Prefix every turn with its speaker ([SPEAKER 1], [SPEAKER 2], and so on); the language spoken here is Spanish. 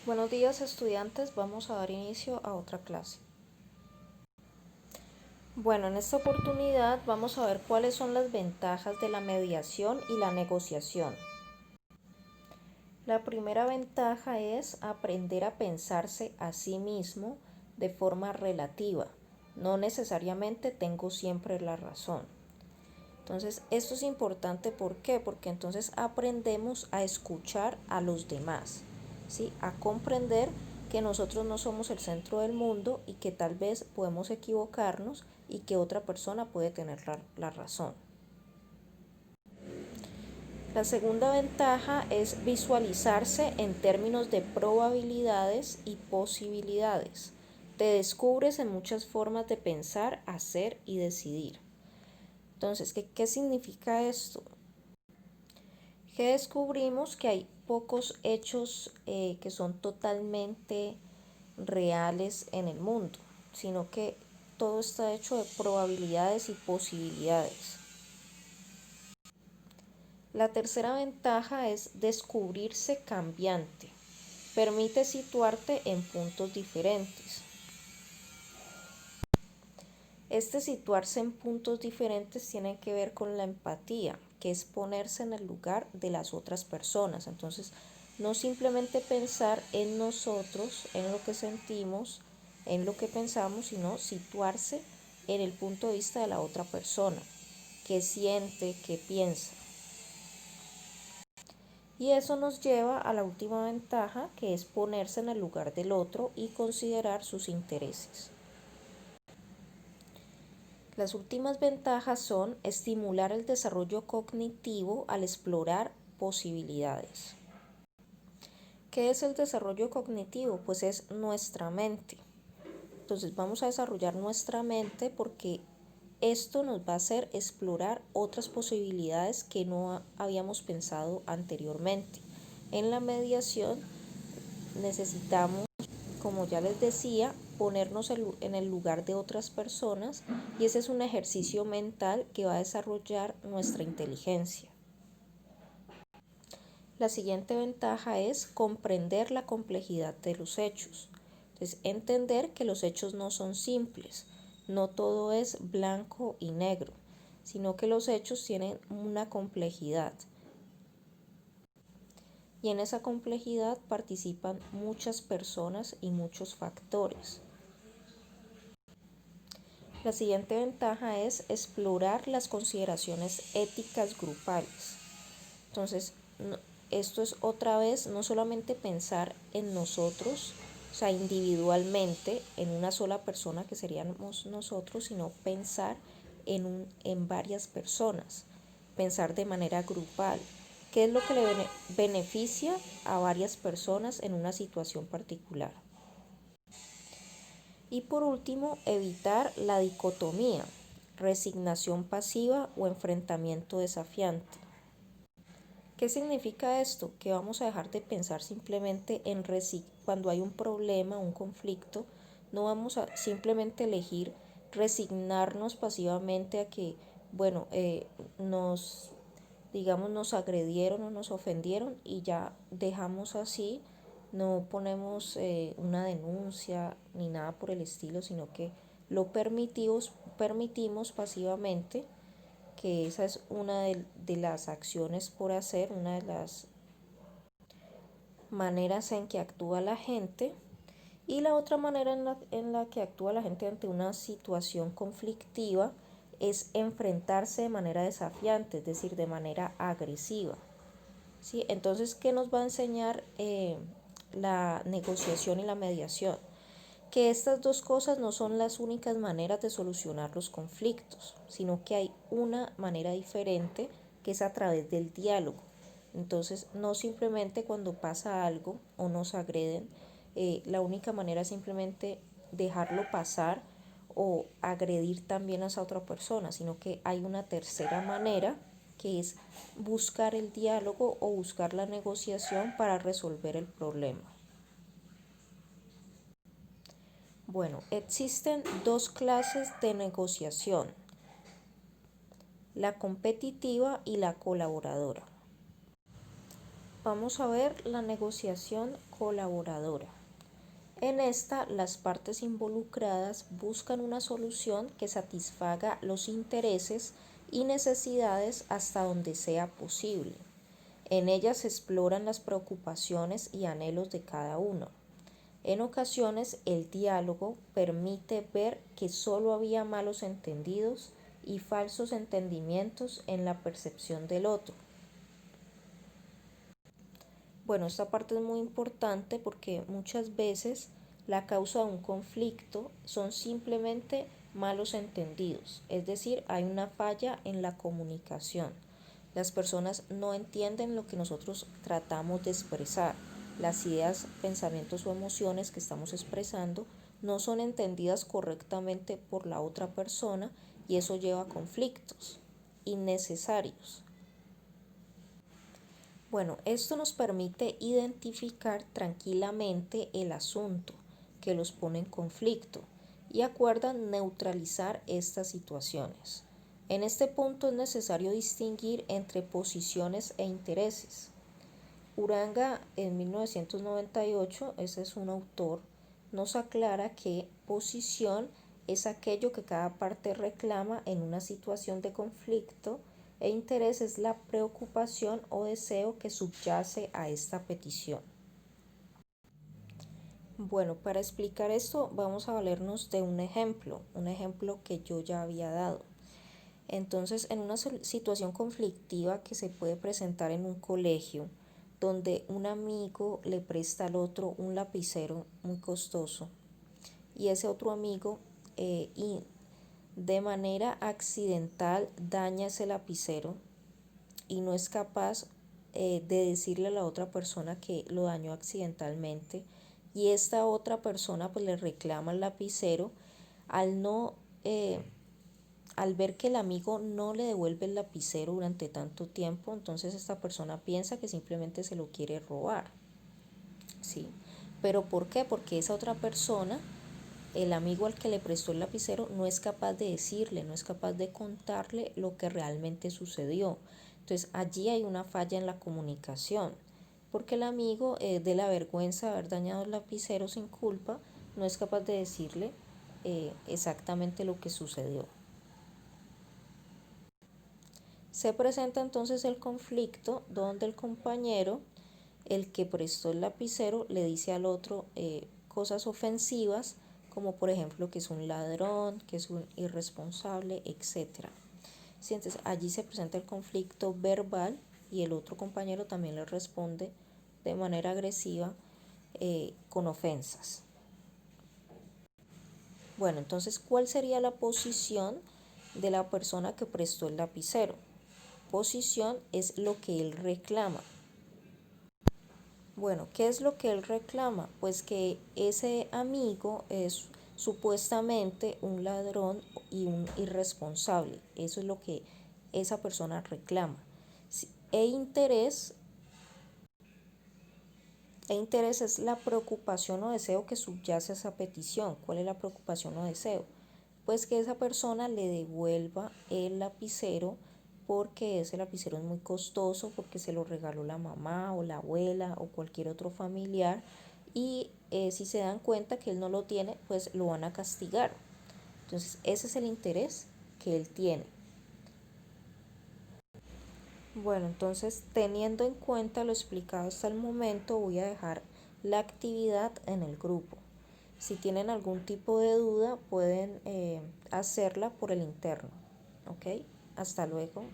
[SPEAKER 1] Buenos días, estudiantes, vamos a dar inicio a otra clase. Bueno, en esta oportunidad vamos a ver cuáles son las ventajas de la mediación y la negociación. La primera ventaja es aprender a pensarse a sí mismo de forma relativa. No necesariamente tengo siempre la razón. Entonces, esto es importante, ¿por qué? Porque entonces aprendemos a escuchar a los demás, ¿sí? A comprender que nosotros no somos el centro del mundo y que tal vez podemos equivocarnos y que otra persona puede tener la razón. La segunda ventaja es visualizarse en términos de probabilidades y posibilidades. Te descubres en muchas formas de pensar, hacer y decidir. Entonces, ¿qué significa esto? Que descubrimos que hay pocos hechos que son totalmente reales en el mundo, sino que todo está hecho de probabilidades y posibilidades. La tercera ventaja es descubrirse cambiante. Permite situarte en puntos diferentes. Este situarse en puntos diferentes tiene que ver con la empatía, que es ponerse en el lugar de las otras personas. Entonces, no simplemente pensar en nosotros, en lo que sentimos, en lo que pensamos, sino situarse en el punto de vista de la otra persona, qué siente, qué piensa. Y eso nos lleva a la última ventaja, que es ponerse en el lugar del otro y considerar sus intereses. Las últimas ventajas son estimular el desarrollo cognitivo al explorar posibilidades. ¿Qué es el desarrollo cognitivo? Pues es nuestra mente. Entonces vamos a desarrollar nuestra mente porque esto nos va a hacer explorar otras posibilidades que no habíamos pensado anteriormente. En la mediación necesitamos, como ya les decía, ponernos en el lugar de otras personas, y ese es un ejercicio mental que va a desarrollar nuestra inteligencia. La siguiente ventaja es comprender la complejidad de los hechos. Entonces, entender que los hechos no son simples, no todo es blanco y negro, sino que los hechos tienen una complejidad. Y en esa complejidad participan muchas personas y muchos factores. La siguiente ventaja es explorar las consideraciones éticas grupales. Entonces, esto es otra vez no solamente pensar en nosotros, o sea, individualmente, en una sola persona que seríamos nosotros, sino pensar en varias personas, pensar de manera grupal. ¿Qué es lo que le beneficia a varias personas en una situación particular? Y por último, evitar la dicotomía, resignación pasiva o enfrentamiento desafiante. ¿Qué significa esto? Que vamos a dejar de pensar simplemente en cuando hay un problema, un conflicto, no vamos a simplemente elegir resignarnos pasivamente a que, bueno, nos agredieron o nos ofendieron y ya dejamos así, no ponemos una denuncia ni nada por el estilo, sino que lo permitimos pasivamente, que esa es una de las acciones por hacer, una de las maneras en que actúa la gente. Y la otra manera en la que actúa la gente ante una situación conflictiva es enfrentarse de manera desafiante, es decir, de manera agresiva. ¿Sí? Entonces, ¿qué nos va a enseñar la negociación y la mediación? Que estas dos cosas no son las únicas maneras de solucionar los conflictos, sino que hay una manera diferente, que es a través del diálogo. Entonces, no simplemente cuando pasa algo o nos agreden, la única manera es simplemente dejarlo pasar o agredir también a esa otra persona, sino que hay una tercera manera, que es buscar el diálogo o buscar la negociación para resolver el problema. Bueno, existen dos clases de negociación: la competitiva y la colaboradora. Vamos a ver la negociación colaboradora. En esta, las partes involucradas buscan una solución que satisfaga los intereses y necesidades hasta donde sea posible. En ella se exploran las preocupaciones y anhelos de cada uno. En ocasiones, el diálogo permite ver que solo había malos entendidos y falsos entendimientos en la percepción del otro. Bueno, esta parte es muy importante porque muchas veces la causa de un conflicto son simplemente malos entendidos, es decir, hay una falla en la comunicación. Las personas no entienden lo que nosotros tratamos de expresar. Las ideas, pensamientos o emociones que estamos expresando no son entendidas correctamente por la otra persona y eso lleva a conflictos innecesarios. Bueno, esto nos permite identificar tranquilamente el asunto que los pone en conflicto y acuerdan neutralizar estas situaciones. En este punto es necesario distinguir entre posiciones e intereses. Uranga en 1998, ese es un autor, nos aclara que posición es aquello que cada parte reclama en una situación de conflicto e interés es la preocupación o deseo que subyace a esta petición. Bueno, para explicar esto vamos a valernos de un ejemplo que yo ya había dado. Entonces, en una situación conflictiva que se puede presentar en un colegio, donde un amigo le presta al otro un lapicero muy costoso y ese otro amigo y de manera accidental daña ese lapicero y no es capaz de decirle a la otra persona que lo dañó accidentalmente y esta otra persona pues le reclama el lapicero al no al ver que el amigo no le devuelve el lapicero durante tanto tiempo, entonces esta persona piensa que simplemente se lo quiere robar, ¿sí? ¿Pero por qué? Porque esa otra persona, el amigo al que le prestó el lapicero, no es capaz de decirle, no es capaz de contarle lo que realmente sucedió. Entonces allí hay una falla en la comunicación, porque el amigo de la vergüenza de haber dañado el lapicero sin culpa, no es capaz de decirle exactamente lo que sucedió. Se presenta entonces el conflicto donde el compañero, el que prestó el lapicero, le dice al otro cosas ofensivas, como por ejemplo que es un ladrón, que es un irresponsable, etc. Sí, entonces allí se presenta el conflicto verbal y el otro compañero también le responde de manera agresiva con ofensas. Bueno, entonces, ¿cuál sería la posición de la persona que prestó el lapicero? Posición es lo que él reclama. Bueno, ¿qué es lo que él reclama? Pues que ese amigo es supuestamente un ladrón y un irresponsable. Eso es lo que esa persona reclama. E interés es la preocupación o deseo que subyace a esa petición. ¿Cuál es la preocupación o deseo? Pues que esa persona le devuelva el lapicero porque ese lapicero es muy costoso, porque se lo regaló la mamá o la abuela o cualquier otro familiar y si se dan cuenta que él no lo tiene, pues lo van a castigar. Entonces ese es el interés que él tiene. Bueno, entonces teniendo en cuenta lo explicado hasta el momento, voy a dejar la actividad en el grupo. Si tienen algún tipo de duda, pueden hacerla por el interno. ¿Ok? Hasta luego.